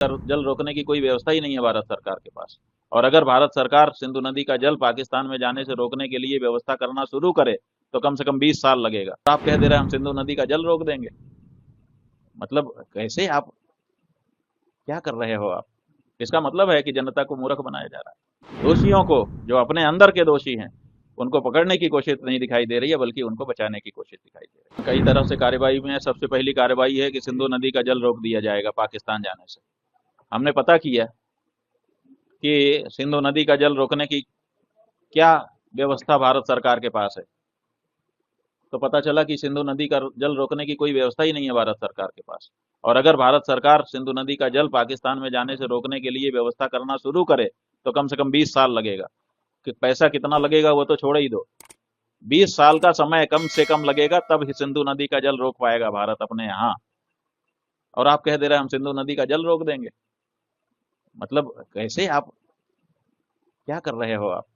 जल रोकने की कोई व्यवस्था ही नहीं है भारत सरकार के पास। और अगर भारत सरकार सिंधु नदी का जल पाकिस्तान में जाने से रोकने के लिए व्यवस्था करना शुरू करे तो कम से कम 20 साल लगेगा। आप कह दे रहे हैं हम सिंधु नदी का जल रोक देंगे, मतलब कैसे आप क्या कर रहे हो आप? इसका मतलब है कि जनता को मूर्ख बनाया जा रहा है। दोषियों को, जो अपने अंदर के दोषी हैं, उनको पकड़ने की कोशिश नहीं दिखाई दे रही है, बल्कि उनको बचाने की कोशिश दिखाई दे रही है। कई तरह से कार्रवाई में सबसे पहली कार्रवाई है कि सिंधु नदी का जल रोक दिया जाएगा पाकिस्तान जाने से। हमने पता किया कि सिंधु नदी का जल रोकने की क्या व्यवस्था भारत सरकार के पास है, तो पता चला कि सिंधु नदी का जल रोकने की कोई व्यवस्था ही नहीं है भारत सरकार के पास। और अगर भारत सरकार सिंधु नदी का जल पाकिस्तान में जाने से रोकने के लिए व्यवस्था करना शुरू करे तो कम से कम 20 साल लगेगा। कि पैसा कितना लगेगा वो तो छोड़ ही दो, 20 साल का समय कम से कम लगेगा, तब ही सिंधु नदी का जल रोक पाएगा भारत अपने यहाँ। और आप कह दे रहे हैं हम सिंधु नदी का जल रोक देंगे, मतलब कैसे आप क्या कर रहे हो आप?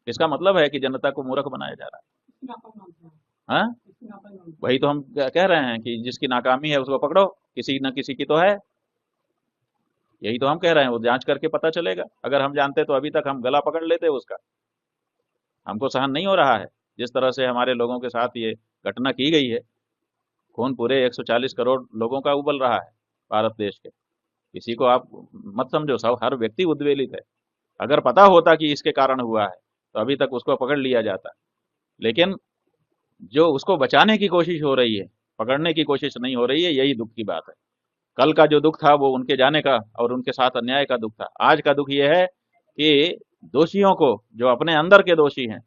इसका मतलब है कि जनता को मूर्ख बनाया जा रहा है। हाँ, वही तो हम कह रहे हैं कि जिसकी नाकामी है उसको पकड़ो, किसी न किसी की तो है। यही तो हम कह रहे हैं, वो जांच करके पता चलेगा। अगर हम जानते तो अभी तक हम गला पकड़ लेते उसका। हमको सहन नहीं हो रहा है जिस तरह से हमारे लोगों के साथ ये घटना की गई है। खून पूरे 140 करोड़ लोगों का उबल रहा है भारत देश के। किसी को आप मत समझो, सब हर व्यक्ति उद्वेलित है। अगर पता होता कि इसके कारण हुआ है तो अभी तक उसको पकड़ लिया जाता, लेकिन जो उसको बचाने की कोशिश हो रही है, पकड़ने की कोशिश नहीं हो रही है, यही दुख की बात है। कल का जो दुख था वो उनके जाने का और उनके साथ अन्याय का दुख था। आज का दुख ये है कि दोषियों को, जो अपने अंदर के दोषी हैं,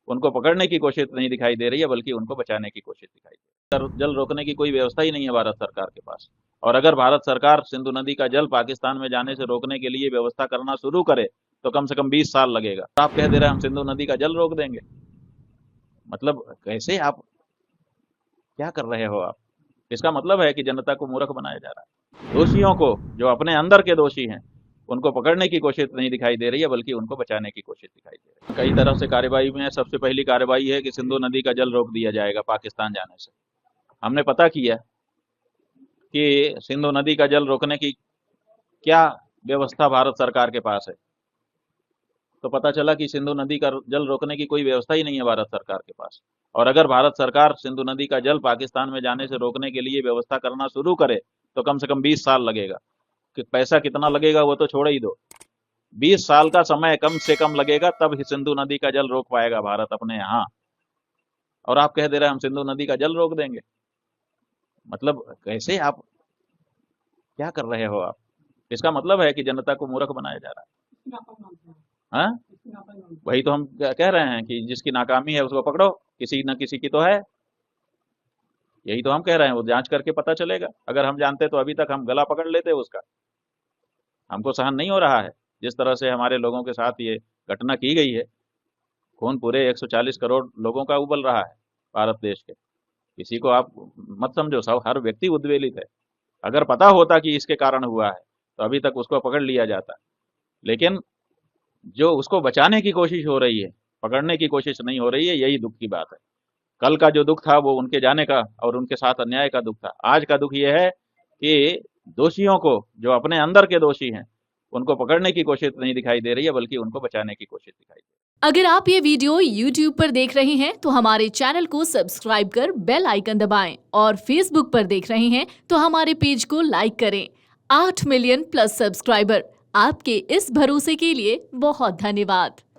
उनको पकड़ने की कोशिश नहीं दिखाई दे रही है, बल्कि उनको बचाने की कोशिश दिखाई दे रही है। जल रोकने की कोई व्यवस्था ही नहीं है भारत सरकार के पास। और अगर भारत सरकार सिंधु नदी का जल पाकिस्तान में जाने से रोकने के लिए व्यवस्था करना शुरू करे तो कम से कम 20 साल लगेगा। आप कह दे रहे हैं हम सिंधु नदी का जल रोक देंगे, मतलब कैसे आप क्या कर रहे हो आप? इसका मतलब है कि जनता को मूर्ख बनाया जा रहा है। दोषियों को, जो अपने अंदर के दोषी हैं, उनको पकड़ने की कोशिश नहीं दिखाई दे रही है, बल्कि उनको बचाने की कोशिश दिखाई दे रही है। कई तरह से कार्रवाई में सबसे पहली कार्रवाई है कि सिंधु नदी का जल रोक दिया जाएगा पाकिस्तान जाने से। हमने पता किया कि सिंधु नदी का जल रोकने की क्या व्यवस्था भारत सरकार के पास है, तो पता चला कि सिंधु नदी का जल रोकने की कोई व्यवस्था ही नहीं है भारत सरकार के पास। और अगर भारत सरकार सिंधु नदी का जल पाकिस्तान में जाने से रोकने के लिए व्यवस्था करना शुरू करे तो कम से कम 20 साल लगेगा। कि पैसा कितना लगेगा वो तो छोड़ ही दो, 20 साल का समय कम से कम लगेगा, तब ही सिंधु नदी का जल रोक पाएगा भारत अपने यहाँ। और आप कह दे रहे हैं हम सिंधु नदी का जल रोक देंगे, मतलब कैसे आप क्या कर रहे हो आप? इसका मतलब है कि जनता को मूर्ख बनाया जा रहा है। हाँ, वही तो हम कह रहे हैं कि जिसकी नाकामी है उसको पकड़ो, किसी न किसी की तो है। यही तो हम कह रहे हैं, वो जांच करके पता चलेगा। अगर हम जानते तो अभी तक हम गला पकड़ लेते उसका। हमको सहन नहीं हो रहा है जिस तरह से हमारे लोगों के साथ ये घटना की गई है। खून पूरे 140 करोड़ लोगों का उबल रहा है भारत देश के। किसी को आप मत समझो, सब हर व्यक्ति उद्वेलित है। अगर पता होता कि इसके कारण हुआ है तो अभी तक उसको पकड़ लिया जाता, लेकिन जो उसको बचाने की कोशिश हो रही है, पकड़ने की कोशिश नहीं हो रही है, यही दुख की बात है। कल का जो दुख था वो उनके जाने का और उनके साथ अन्याय का दुख था। आज का दुख ये है कि दोषियों को, जो अपने अंदर के दोषी हैं, उनको पकड़ने की कोशिश नहीं दिखाई दे रही है, बल्कि उनको बचाने की कोशिश दिखाई दे रही है। अगर आप ये वीडियो YouTube पर देख रहे हैं तो हमारे चैनल को सब्सक्राइब कर बेल आइकन दबाएं और Facebook पर देख रहे हैं तो हमारे पेज को लाइक करें। 8 मिलियन प्लस सब्सक्राइबर, आपके इस भरोसे के लिए बहुत धन्यवाद।